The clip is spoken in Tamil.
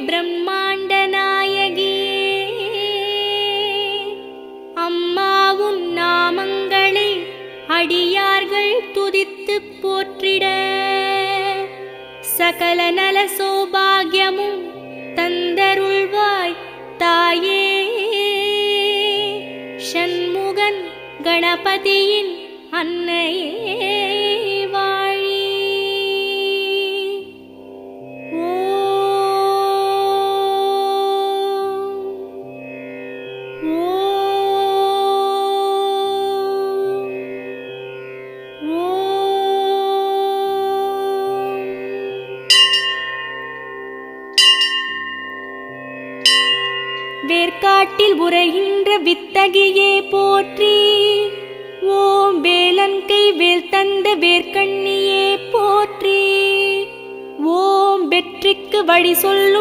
பிரம்மாண்ட நாயகியே, அம்மா உன் நாமங்களை அடியார்கள் துதித்து போற்றிட சகல நல சௌபாகியமும் தந்தருள்வாய் தாயே. ஷண்முகன் கணபதியின் அன்னையே வாழி. வேர்க்காட்டில் உரைகின்ற வித்தகியே போற்றி. ஓம் வேலன் கை வேல் தந்த வேர்க்கண்ணியே போற்றி. ஓம் வெற்றிக்கு வழி சொல்லும்